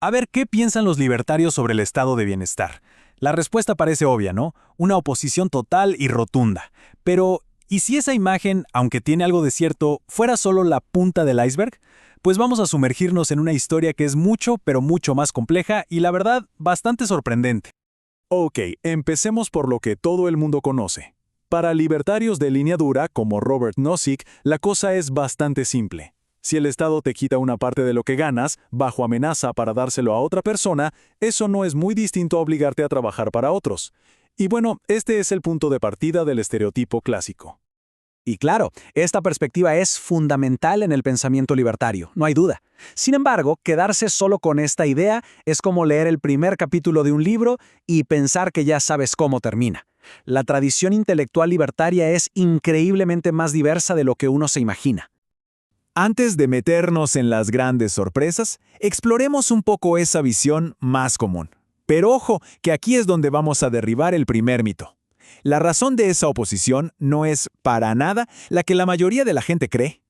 A ver, ¿qué piensan los libertarios sobre el estado de bienestar? La respuesta parece obvia, ¿no? Una oposición total y rotunda. Pero, ¿y si esa imagen, aunque tiene algo de cierto, fuera solo la punta del iceberg? Pues vamos a sumergirnos en una historia que es mucho, pero mucho más compleja y, la verdad, bastante sorprendente. Ok, empecemos por lo que todo el mundo conoce. Para libertarios de línea dura, como Robert Nozick, la cosa es bastante simple. Si el Estado te quita una parte de lo que ganas, bajo amenaza para dárselo a otra persona, eso no es muy distinto a obligarte a trabajar para otros. Y bueno, este es el punto de partida del estereotipo clásico. Y claro, esta perspectiva es fundamental en el pensamiento libertario, no hay duda. Sin embargo, quedarse solo con esta idea es como leer el primer capítulo de un libro y pensar que ya sabes cómo termina. La tradición intelectual libertaria es increíblemente más diversa de lo que uno se imagina. Antes de meternos en las grandes sorpresas, exploremos un poco esa visión más común. Pero ojo, que aquí es donde vamos a derribar el primer mito. La razón de esa oposición no es para nada la que la mayoría de la gente cree.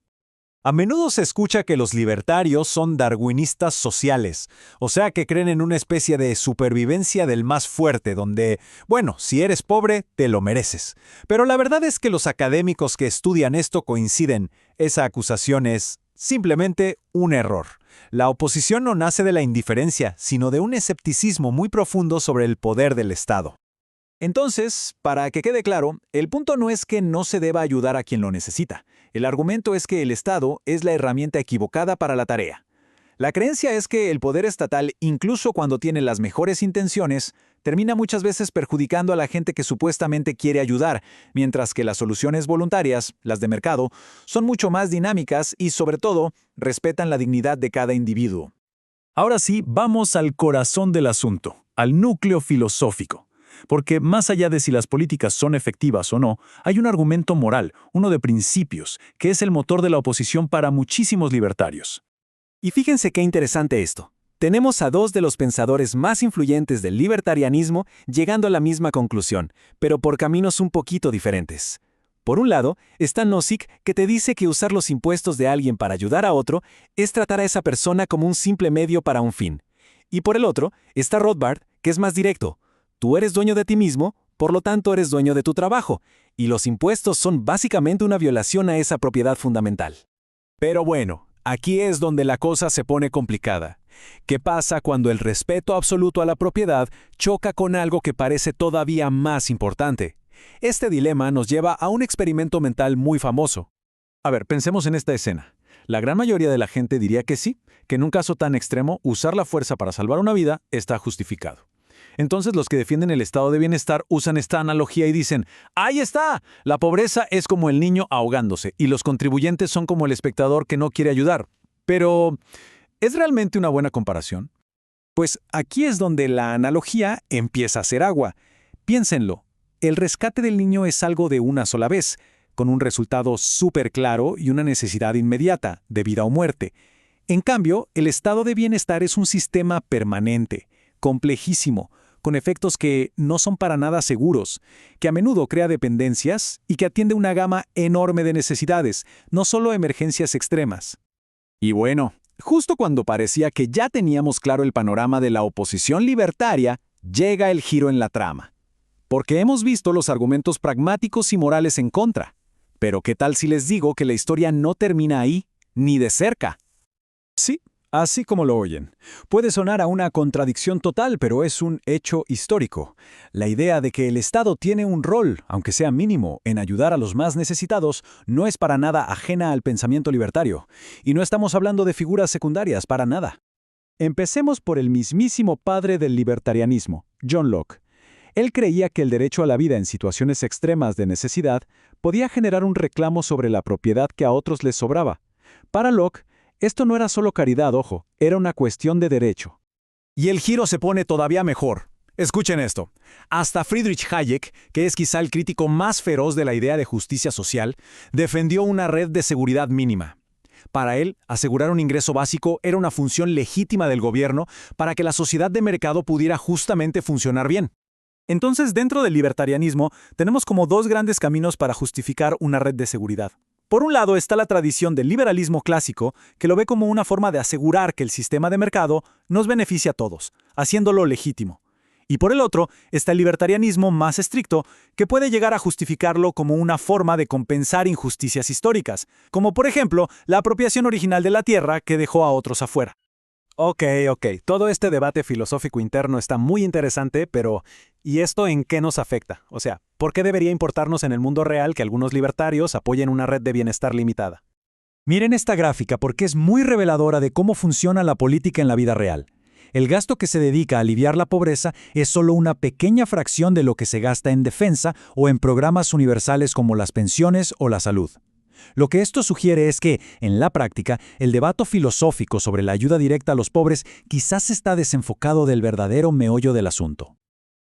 A menudo se escucha que los libertarios son darwinistas sociales, o sea que creen en una especie de supervivencia del más fuerte, donde, bueno, si eres pobre, te lo mereces. Pero la verdad es que los académicos que estudian esto coinciden. Esa acusación es simplemente un error. La oposición no nace de la indiferencia, sino de un escepticismo muy profundo sobre el poder del Estado. Entonces, para que quede claro, el punto no es que no se deba ayudar a quien lo necesita. El argumento es que el Estado es la herramienta equivocada para la tarea. La creencia es que el poder estatal, incluso cuando tiene las mejores intenciones, termina muchas veces perjudicando a la gente que supuestamente quiere ayudar, mientras que las soluciones voluntarias, las de mercado, son mucho más dinámicas y, sobre todo, respetan la dignidad de cada individuo. Ahora sí, vamos al corazón del asunto, al núcleo filosófico. Porque más allá de si las políticas son efectivas o no, hay un argumento moral, uno de principios, que es el motor de la oposición para muchísimos libertarios. Y fíjense qué interesante esto. Tenemos a dos de los pensadores más influyentes del libertarianismo llegando a la misma conclusión, pero por caminos un poquito diferentes. Por un lado, está Nozick, que te dice que usar los impuestos de alguien para ayudar a otro es tratar a esa persona como un simple medio para un fin. Y por el otro, está Rothbard, que es más directo. Tú eres dueño de ti mismo, por lo tanto eres dueño de tu trabajo, y los impuestos son básicamente una violación a esa propiedad fundamental. Pero bueno, aquí es donde la cosa se pone complicada. ¿Qué pasa cuando el respeto absoluto a la propiedad choca con algo que parece todavía más importante? Este dilema nos lleva a un experimento mental muy famoso. A ver, pensemos en esta escena. La gran mayoría de la gente diría que sí, que en un caso tan extremo, usar la fuerza para salvar una vida está justificado. Entonces los que defienden el estado de bienestar usan esta analogía y dicen, ¡ahí está! La pobreza es como el niño ahogándose y los contribuyentes son como el espectador que no quiere ayudar. Pero, ¿es realmente una buena comparación? Pues aquí es donde la analogía empieza a hacer agua. Piénsenlo, el rescate del niño es algo de una sola vez, con un resultado súper claro y una necesidad inmediata, de vida o muerte. En cambio, el estado de bienestar es un sistema permanente, complejísimo, con efectos que no son para nada seguros, que a menudo crea dependencias y que atiende una gama enorme de necesidades, no solo emergencias extremas. Y bueno, justo cuando parecía que ya teníamos claro el panorama de la oposición libertaria, llega el giro en la trama. Porque hemos visto los argumentos pragmáticos y morales en contra. Pero ¿qué tal si les digo que la historia no termina ahí, ni de cerca? Sí. Así como lo oyen. Puede sonar a una contradicción total, pero es un hecho histórico. La idea de que el Estado tiene un rol, aunque sea mínimo, en ayudar a los más necesitados, no es para nada ajena al pensamiento libertario. Y no estamos hablando de figuras secundarias, para nada. Empecemos por el mismísimo padre del libertarianismo, John Locke. Él creía que el derecho a la vida en situaciones extremas de necesidad podía generar un reclamo sobre la propiedad que a otros les sobraba. Para Locke, esto no era solo caridad, ojo, era una cuestión de derecho. Y el giro se pone todavía mejor. Escuchen esto. Hasta Friedrich Hayek, que es quizá el crítico más feroz de la idea de justicia social, defendió una red de seguridad mínima. Para él, asegurar un ingreso básico era una función legítima del gobierno para que la sociedad de mercado pudiera justamente funcionar bien. Entonces, dentro del libertarianismo, tenemos como dos grandes caminos para justificar una red de seguridad. Por un lado está la tradición del liberalismo clásico, que lo ve como una forma de asegurar que el sistema de mercado nos beneficia a todos, haciéndolo legítimo. Y por el otro está el libertarianismo más estricto, que puede llegar a justificarlo como una forma de compensar injusticias históricas, como por ejemplo la apropiación original de la tierra que dejó a otros afuera. Ok. Todo este debate filosófico interno está muy interesante, pero ¿y esto en qué nos afecta? O sea, ¿por qué debería importarnos en el mundo real que algunos libertarios apoyen una red de bienestar limitada? Miren esta gráfica porque es muy reveladora de cómo funciona la política en la vida real. El gasto que se dedica a aliviar la pobreza es solo una pequeña fracción de lo que se gasta en defensa o en programas universales como las pensiones o la salud. Lo que esto sugiere es que, en la práctica, el debate filosófico sobre la ayuda directa a los pobres quizás está desenfocado del verdadero meollo del asunto.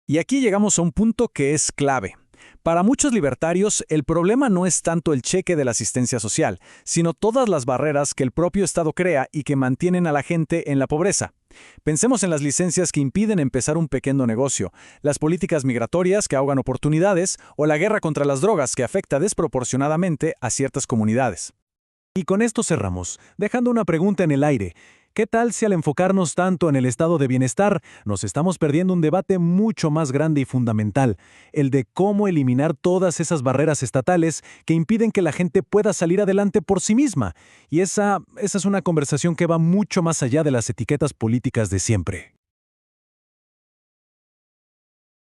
Y aquí llegamos a un punto que es clave. Para muchos libertarios, el problema no es tanto el cheque de la asistencia social, sino todas las barreras que el propio Estado crea y que mantienen a la gente en la pobreza. Pensemos en las licencias que impiden empezar un pequeño negocio, las políticas migratorias que ahogan oportunidades o la guerra contra las drogas que afecta desproporcionadamente a ciertas comunidades. Y con esto cerramos, dejando una pregunta en el aire. ¿Qué tal si al enfocarnos tanto en el estado de bienestar, nos estamos perdiendo un debate mucho más grande y fundamental, el de cómo eliminar todas esas barreras estatales que impiden que la gente pueda salir adelante por sí misma? Y esa es una conversación que va mucho más allá de las etiquetas políticas de siempre.